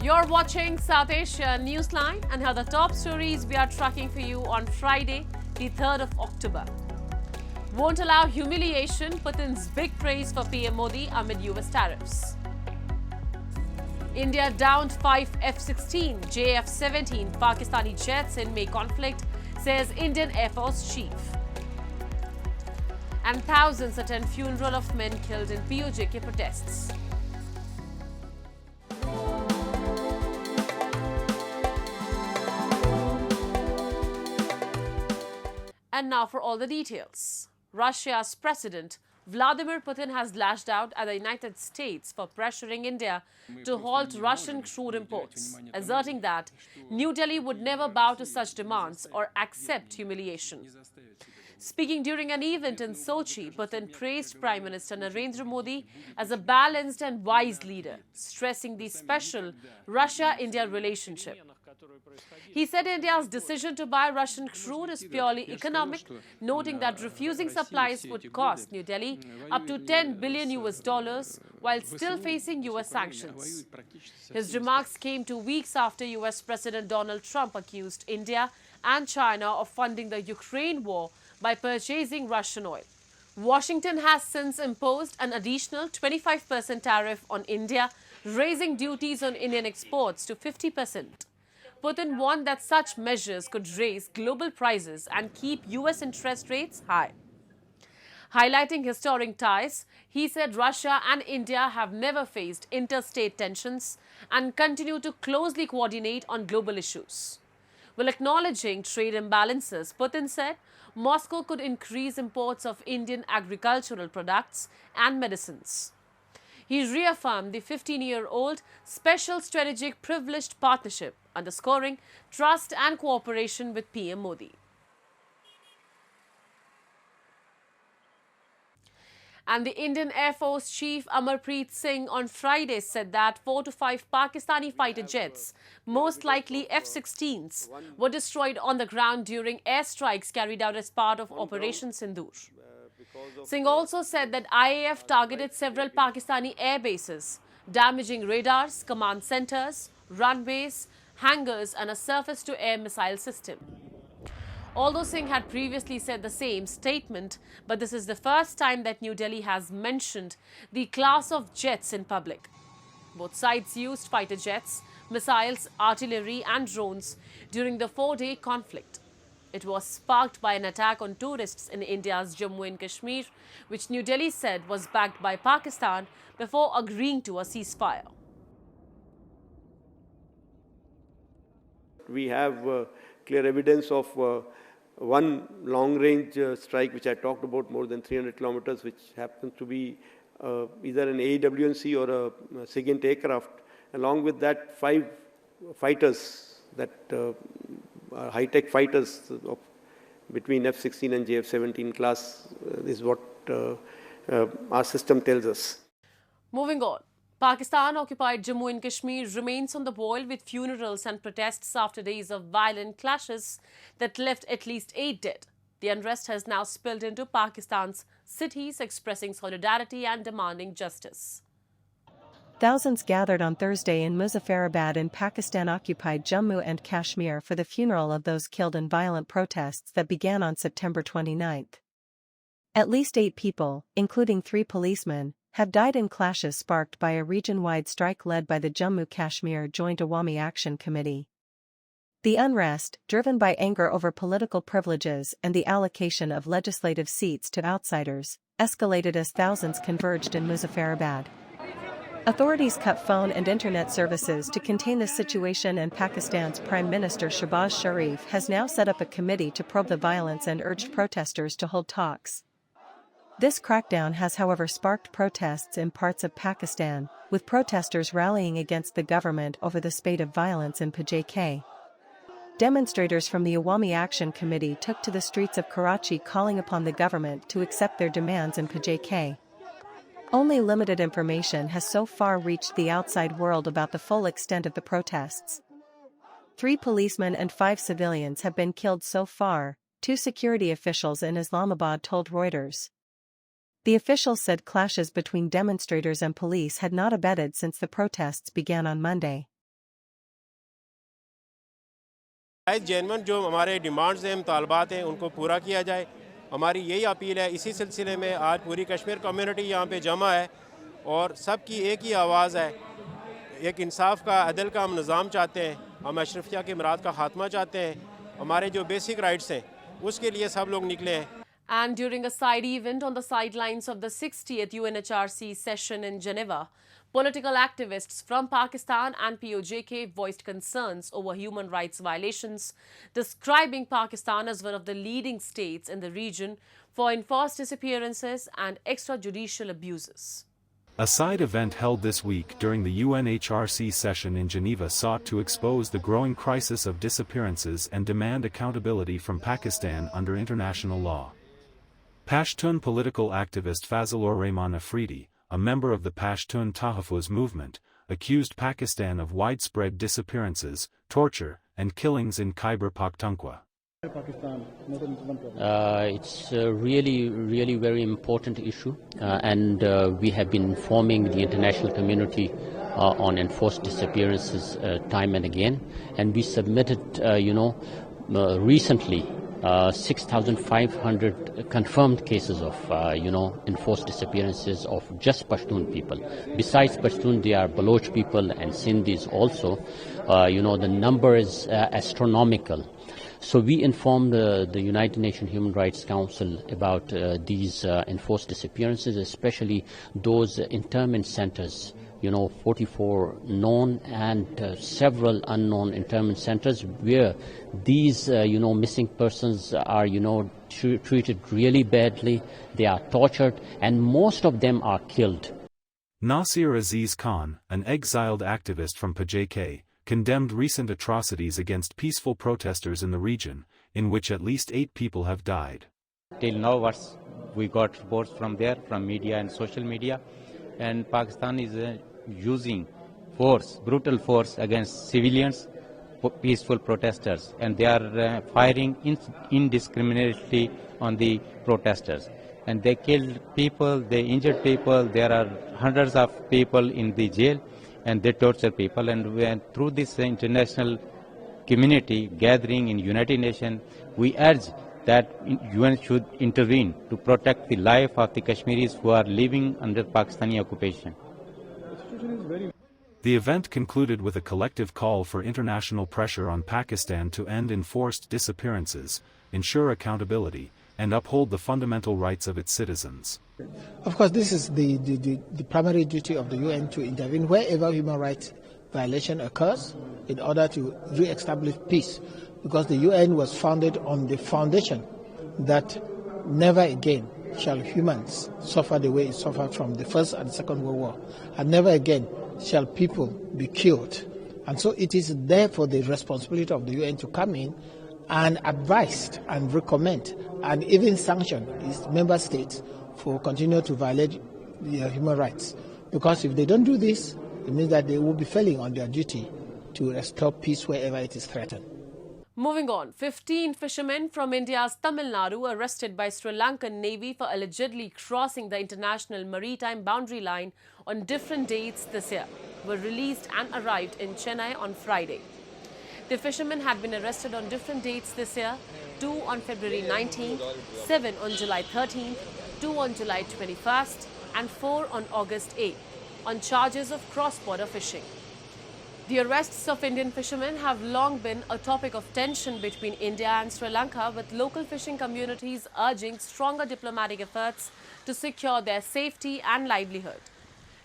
You're watching South Asia Newsline, and here are the top stories we are tracking for you on Friday, the 3rd of October. Won't allow humiliation, Putin's big praise for PM Modi amid US tariffs. India downed 5 F-16, JF-17 Pakistani jets in May conflict, says Indian Air Force chief. And thousands attend funeral of men killed in PoJK protests. And now for all the details. Russia's President Vladimir Putin has lashed out at the United States for pressuring India to halt Russian crude imports, asserting that New Delhi would never bow to such demands or accept humiliation. Speaking during an event in Sochi, Putin praised Prime Minister Narendra Modi as a balanced and wise leader, stressing the special Russia-India relationship. He said India's decision to buy Russian crude is purely economic, noting that refusing supplies would cost New Delhi up to $10 billion while still facing US sanctions. His remarks came 2 weeks after US President Donald Trump accused India and China of funding the Ukraine war by purchasing Russian oil. Washington has since imposed an additional 25% tariff on India, raising duties on Indian exports to 50%. Putin warned that such measures could raise global prices and keep US interest rates high. Highlighting historic ties, he said Russia and India have never faced interstate tensions and continue to closely coordinate on global issues. While acknowledging trade imbalances, Putin said Moscow could increase imports of Indian agricultural products and medicines. He reaffirmed the 15-year-old Special Strategic Privileged Partnership, underscoring trust and cooperation with PM Modi. And the Indian Air Force Chief Amar Singh on Friday said that 4 to 5 Pakistani fighter jets, most likely F-16s, were destroyed on the ground during airstrikes carried out as part of Operation Sindoor. Singh also said that IAF targeted several Pakistani air bases, damaging radars, command centers, runways, hangars and a surface-to-air missile system. Although Singh had previously said the same statement, but this is the first time that New Delhi has mentioned the class of jets in public. Both sides used fighter jets, missiles, artillery and drones during the 4-day conflict. It was sparked by an attack on tourists in India's Jammu and Kashmir, which New Delhi said was backed by Pakistan before agreeing to a ceasefire. We have clear evidence of one long-range strike, which I talked about, more than 300 kilometers, which happens to be either an AEW&C or a SIGINT aircraft. Along with that, 5 fighters that high-tech fighters of between F-16 and JF-17 class is what our system tells us. Moving on. Pakistan-occupied Jammu and Kashmir remains on the boil with funerals and protests after days of violent clashes that left at least 8 dead. The unrest has now spilled into Pakistan's cities, expressing solidarity and demanding justice. Thousands gathered on Thursday in Muzaffarabad in Pakistan-occupied Jammu and Kashmir for the funeral of those killed in violent protests that began on September 29. At least 8 people, including 3 policemen, have died in clashes sparked by a region-wide strike led by the Jammu-Kashmir Joint Awami Action Committee. The unrest, driven by anger over political privileges and the allocation of legislative seats to outsiders, escalated as thousands converged in Muzaffarabad. Authorities cut phone and internet services to contain the situation, and Pakistan's Prime Minister Shehbaz Sharif has now set up a committee to probe the violence and urged protesters to hold talks. This crackdown has, however, sparked protests in parts of Pakistan, with protesters rallying against the government over the spate of violence in PoJK. Demonstrators from the Awami Action Committee took to the streets of Karachi calling upon the government to accept their demands in PoJK. Only limited information has so far reached the outside world about the full extent of the protests. 3 policemen and 5 civilians have been killed so far, 2 security officials in Islamabad told Reuters. The officials said clashes between demonstrators and police had not abated since the protests began on Monday. Genuine जो हमारे demands हैं, मुतालबात हैं, उनको पूरा किया जाए। हमारी यही अपील है। इसी सिलसिले में आज पूरी कश्मीर कम्युनिटी यहाँ पे जमा है और सबकी एक ही आवाज़ है। एक इंसाफ का, अदल का हम निज़ाम चाहते हैं। हम अशरफिया के मराद का खात्मा चाहते हैं। हमारे जो बेसिक राइट्स हैं उसके लिए सब लोग निकले हैं। And during a side event on the sidelines of the 60th UNHRC session in Geneva, political activists from Pakistan and PoJK voiced concerns over human rights violations, describing Pakistan as one of the leading states in the region for enforced disappearances and extrajudicial abuses. A side event held this week during the UNHRC session in Geneva sought to expose the growing crisis of disappearances and demand accountability from Pakistan under international law. Pashtun political activist Fazlur Rahman Afridi, a member of the Pashtun Tahaffuz movement, accused Pakistan of widespread disappearances, torture, and killings in Khyber Pakhtunkhwa. It's a really very important issue, and we have been informing the international community on enforced disappearances time and again, and we submitted, recently 6,500 confirmed cases of, enforced disappearances of just Pashtun people. Besides Pashtun, there are Baloch people and Sindhis also. The number is astronomical. So we informed the United Nations Human Rights Council about these enforced disappearances, especially those internment centers, 44 known and several unknown internment centers where these, missing persons are, treated really badly, they are tortured, and most of them are killed. Nasir Aziz Khan, an exiled activist from PoJK, condemned recent atrocities against peaceful protesters in the region, in which at least 8 people have died. Till now, we got reports from there, from media and social media, and Pakistan is using force, brutal force against civilians, peaceful protesters, and they are firing indiscriminately on the protesters. And they killed people, they injured people, there are hundreds of people in the jail, and they torture people. And through this international community gathering in United Nations, we urge that UN should intervene to protect the life of the Kashmiris who are living under Pakistani occupation. The event concluded with a collective call for international pressure on Pakistan to end enforced disappearances, ensure accountability, and uphold the fundamental rights of its citizens. Of course, this is the primary duty of the UN to intervene wherever human rights violation occurs in order to re-establish peace, because the UN was founded on the foundation that never again shall humans suffer the way it suffered from the First and Second World War, and never again shall people be killed. And so it is therefore the responsibility of the UN to come in and advise and recommend and even sanction its member states for continuing to violate their human rights. Because if they don't do this, it means that they will be failing on their duty to restore peace wherever it is threatened. Moving on, 15 fishermen from India's Tamil Nadu arrested by Sri Lankan Navy for allegedly crossing the international maritime boundary line on different dates this year were released and arrived in Chennai on Friday. The fishermen had been arrested on different dates this year, 2 on February 19th, 7 on July 13th, 2 on July 21st and 4 on August 8th on charges of cross-border fishing. The arrests of Indian fishermen have long been a topic of tension between India and Sri Lanka, with local fishing communities urging stronger diplomatic efforts to secure their safety and livelihood.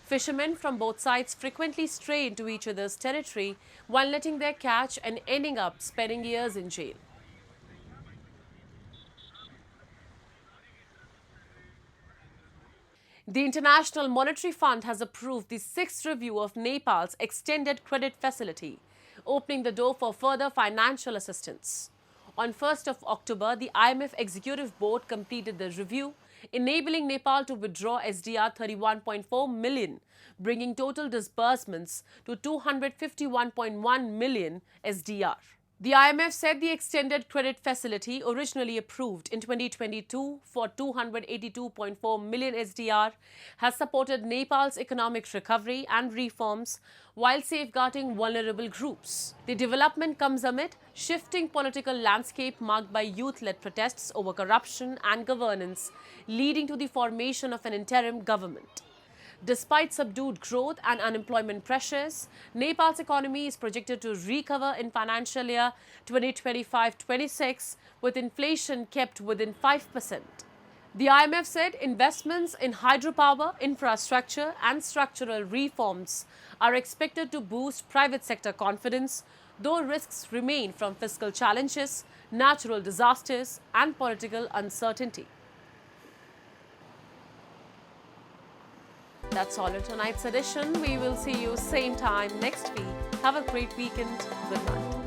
Fishermen from both sides frequently stray into each other's territory while netting their catch and ending up spending years in jail. The International Monetary Fund has approved the 6th review of Nepal's extended credit facility, opening the door for further financial assistance. On 1st of October, the IMF Executive Board completed the review, enabling Nepal to withdraw SDR 31.4 million, bringing total disbursements to 251.1 million SDR. The IMF said the extended credit facility, originally approved in 2022 for 282.4 million SDR, has supported Nepal's economic recovery and reforms while safeguarding vulnerable groups. The development comes amid shifting political landscape marked by youth-led protests over corruption and governance, leading to the formation of an interim government. Despite subdued growth and unemployment pressures, Nepal's economy is projected to recover in financial year 2025-26, with inflation kept within 5%. The IMF said investments in hydropower, infrastructure and structural reforms are expected to boost private sector confidence, though risks remain from fiscal challenges, natural disasters and political uncertainty. That's all in tonight's edition. We will see you same time next week. Have a great weekend. Good night.